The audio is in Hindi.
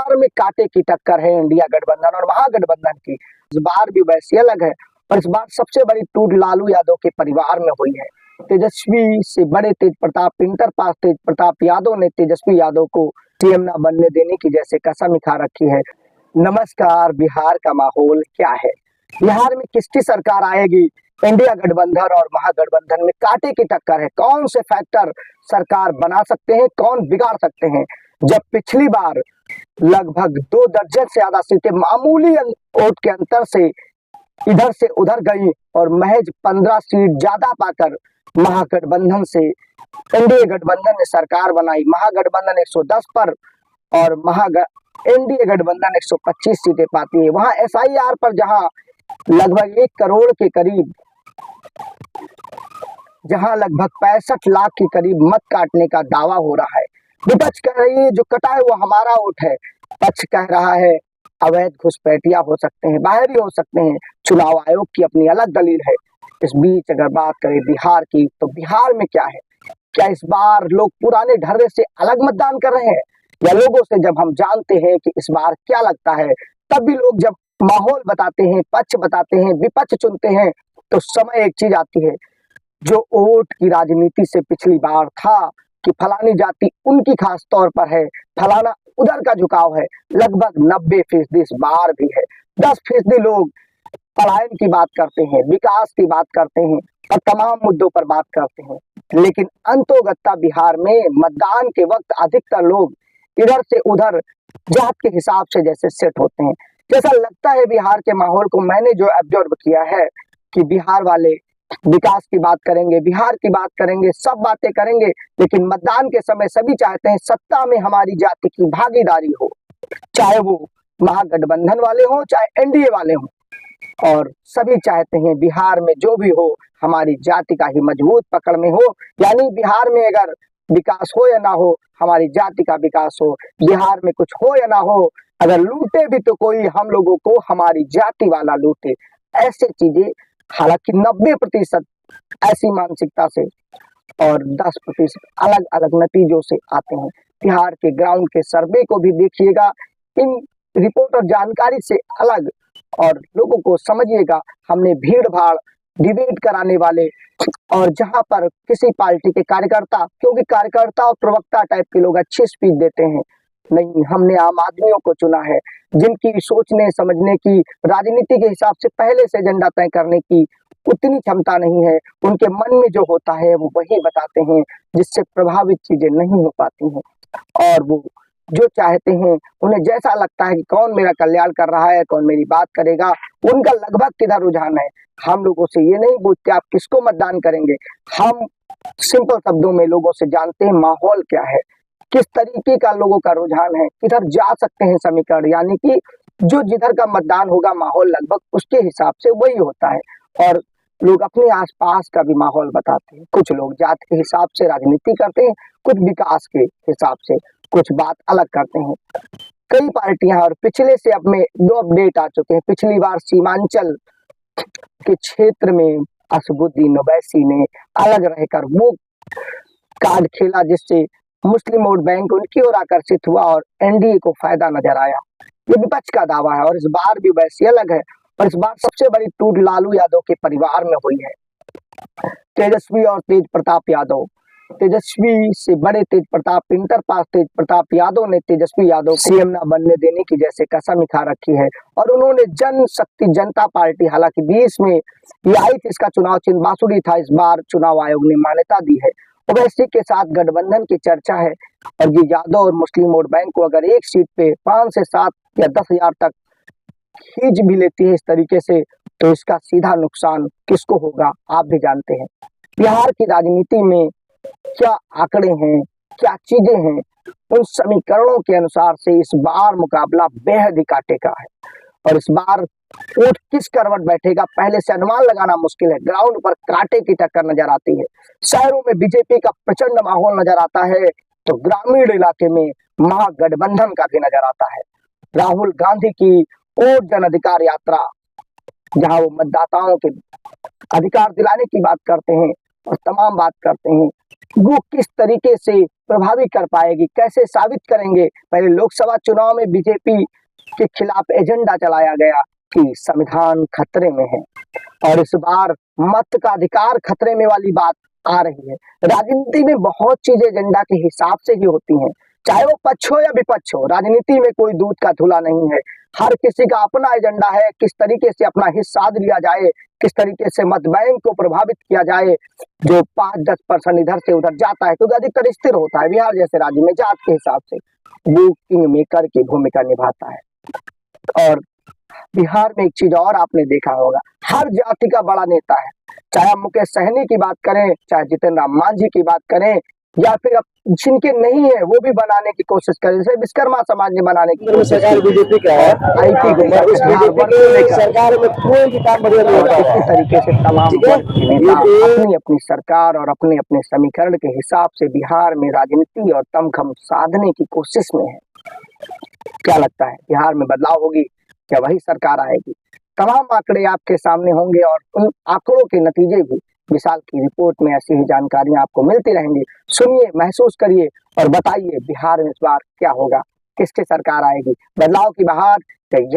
बिहार में कांटे की टक्कर है इंडिया गठबंधन और महागठबंधन की। इस बार भी वैसी अलग है और इस बार सबसे बड़ी टूट लालू यादव के परिवार में हुई है। तेजस्वी से बड़े तेज प्रताप इंटर पास तेज प्रताप यादव ने तेजस्वी यादव को सीएम न बनने देने की जैसे कसम खा रखी है। नमस्कार, बिहार का माहौल क्या है? बिहार में किसकी सरकार आएगी? इंडिया गठबंधन और महागठबंधन में कांटे की टक्कर है। कौन से फैक्टर सरकार बना सकते हैं, कौन बिगाड़ सकते हैं? जब पिछली बार लगभग 2 दर्जन से ज्यादा सीटें मामूली वोट के अंतर से इधर से उधर गई और महज 15 सीट ज्यादा पाकर महागठबंधन से एनडीए गठबंधन ने सरकार बनाई। महागठबंधन 110 पर और एनडीए गठबंधन 125 सीटें पाती है। वहां एसआईआर पर जहां लगभग 1 करोड़ के करीब, जहां लगभग 65 लाख के करीब मत काटने का दावा हो रहा है। विपक्ष कह रही है जो कटा है वो हमारा वोट है, पक्ष कह रहा है अवैध घुसपैठिया हो सकते हैं, बाहरी हो सकते हैं। चुनाव आयोग की अपनी अलग दलील है। इस बीच अगर बात करें बिहार की, तो बिहार में क्या है? क्या इस बार लोग पुराने ढर्रे से अलग मतदान कर रहे हैं, या लोगों से जब हम जानते हैं कि इस बार क्या लगता है, तब भी लोग जब माहौल बताते हैं, पक्ष बताते हैं, विपक्ष चुनते हैं, तो समय एक चीज आती है जो वोट की राजनीति से पिछली बार था कि फलानी जाति उनकी खास तौर पर है, फलाना उधर का झुकाव है। लगभग 90% इस बार भी है। 10% लोग पलायन की बात करते हैं, विकास की बात करते हैं और तमाम मुद्दों पर बात करते हैं, लेकिन अंतोगत्ता बिहार में मतदान के वक्त अधिकतर लोग इधर से उधर जात के हिसाब से जैसे सेट होते हैं। जैसा लगता है बिहार के माहौल को मैंने जो ऑब्जर्व किया है कि बिहार वाले विकास की बात करेंगे, बिहार की बात करेंगे, सब बातें करेंगे, लेकिन मतदान के समय सभी चाहते हैं सत्ता में हमारी जाति की भागीदारी हो, चाहे वो महागठबंधन वाले हो चाहे एनडीए वाले हो। और सभी चाहते हैं बिहार में जो भी हो हमारी जाति का ही मजबूत पकड़ में हो, यानी बिहार में अगर विकास हो या ना हो, हमारी जाति का विकास हो। बिहार में कुछ हो या ना हो, अगर लूटे भी तो कोई हम लोगों को हमारी जाति वाला लूटे। ऐसे चीजें, हालांकि 90% ऐसी मानसिकता से और 10% अलग अलग नतीजों से आते हैं। बिहार के ग्राउंड के सर्वे को भी देखिएगा, इन रिपोर्ट और जानकारी से अलग, और लोगों को समझिएगा। हमने भीड़ भाड़ डिबेट कराने वाले और जहां पर किसी पार्टी के कार्यकर्ता, क्योंकि कार्यकर्ता और प्रवक्ता टाइप के लोग अच्छी स्पीच देते हैं, नहीं, हमने आम आदमियों को चुना है जिनकी सोचने समझने की, राजनीति के हिसाब से पहले से एजेंडा तय करने की उतनी क्षमता नहीं है। उनके मन में जो होता है वो वही बताते हैं, जिससे प्रभावित चीजें नहीं हो पाती हैं। और वो जो चाहते हैं, उन्हें जैसा लगता है कि कौन मेरा कल्याण कर रहा है, कौन मेरी बात करेगा, उनका लगभग किधर रुझान है। हम लोगों से ये नहीं पूछते आप किसको मतदान करेंगे, हम सिंपल शब्दों में लोगों से जानते हैं माहौल क्या है, किस तरीके का लोगों का रुझान है, किधर जा सकते हैं समीकरण, यानी कि जो जिधर का मतदान होगा माहौल लगभग उसके हिसाब से वही होता है। और लोग अपने आसपास का भी माहौल बताते हैं। कुछ लोग जात के हिसाब से राजनीति करते हैं, कुछ विकास के हिसाब से, कुछ बात अलग करते हैं। कई पार्टियां, और पिछले से अब में 2 अपडेट आ चुके हैं। पिछली बार सीमांचल के क्षेत्र में असदुद्दीन ओवैसी ने अलग रहकर वो कार्ड खेला जिससे मुस्लिम वोट बैंक उनकी ओर आकर्षित हुआ और एनडीए को फायदा नजर आया। ये विपक्ष का दावा है और इस बार भी वैसी अलग है। और इस बार सबसे बड़ी टूट लालू यादव के परिवार में हुई है। तेजस्वी और तेज प्रताप यादव, तेजस्वी से बड़े तेज प्रताप इंटर पास तेज प्रताप यादव ने तेजस्वी यादव को सीएम न बनने देने की जैसे कसम खा रखी है। और उन्होंने जनशक्ति जनता पार्टी, हालांकि 20 में ये आई थी, इसका चुनाव चिन्ह बांसुरी था, इस बार चुनाव आयोग ने मान्यता दी है। ओवैसी के साथ गठबंधन की चर्चा है और ये यादव और मुस्लिम वोट बैंक को अगर एक सीट पे 5 से 7 या 10,000 तक खींच भी लेती है इस तरीके से, तो इसका सीधा नुकसान किसको होगा आप भी जानते हैं। बिहार की राजनीति में क्या आंकड़े हैं, क्या चीजें हैं, उन समीकरणों के अनुसार से इस बार मुकाबला बेहद ही कांटे का है। और इस बार वोट किस करवट बैठेगा पहले से अनुमान लगाना मुश्किल है। ग्राउंड पर कांटे की टक्कर नजर आती है। शहरों में बीजेपी का प्रचंड माहौल नजर आता है, तो ग्रामीण इलाके में महागठबंधन का भी नजर आता है। राहुल गांधी की वोट जन अधिकार यात्रा, जहां वो मतदाताओं के अधिकार दिलाने की बात करते हैं और तमाम बात करते हैं, वो किस तरीके से प्रभावी कर पाएगी, कैसे साबित करेंगे। पहले लोकसभा चुनाव में बीजेपी के खिलाफ एजेंडा चलाया गया कि संविधान खतरे में है, और इस बार मत का अधिकार खतरे में वाली बात आ रही है। राजनीति में बहुत चीजें एजेंडा के हिसाब से ही होती हैं, चाहे वो पक्ष हो या विपक्ष हो। राजनीति में कोई दूध का धुला नहीं है, हर किसी का अपना एजेंडा है, किस तरीके से अपना हिस्सा लिया जाए, किस तरीके से मत बैंक को प्रभावित किया जाए, जो 5-10% इधर से उधर जाता है, क्योंकि अधिकतर स्थिर होता है। बिहार जैसे राज्य में जात के हिसाब से वो किंग मेकर की भूमिका निभाता है। और बिहार में एक चीज और आपने देखा होगा, हर जाति का बड़ा नेता है, चाहे हम मुकेश सहनी की बात करें, चाहे जितिन राम मांझी की बात करें, या फिर जिनके नहीं है वो भी बनाने की कोशिश करें, जैसे विश्वकर्मा समाज ने बनाने की कोशिश सरकार बीजेपी का है, आईटी सरकार में कोई भी काम बढ़िया नहीं होता इसी तरीके से तमाम वर्ग के नेता अपनी अपनी सरकार और अपने अपने समीकरण के हिसाब से बिहार में राजनीति और दमखम साधने की कोशिश में है। क्या लगता है, बिहार में बदलाव होगी, क्या वही सरकार आएगी? तमाम आंकड़े आपके सामने होंगे और उन आंकड़ों के नतीजे भी विशाल की रिपोर्ट में ऐसी ही जानकारियां आपको मिलती रहेंगी। सुनिए, महसूस करिए और बताइए बिहार में इस बार क्या होगा, किसकी सरकार आएगी, बदलाव की बहार।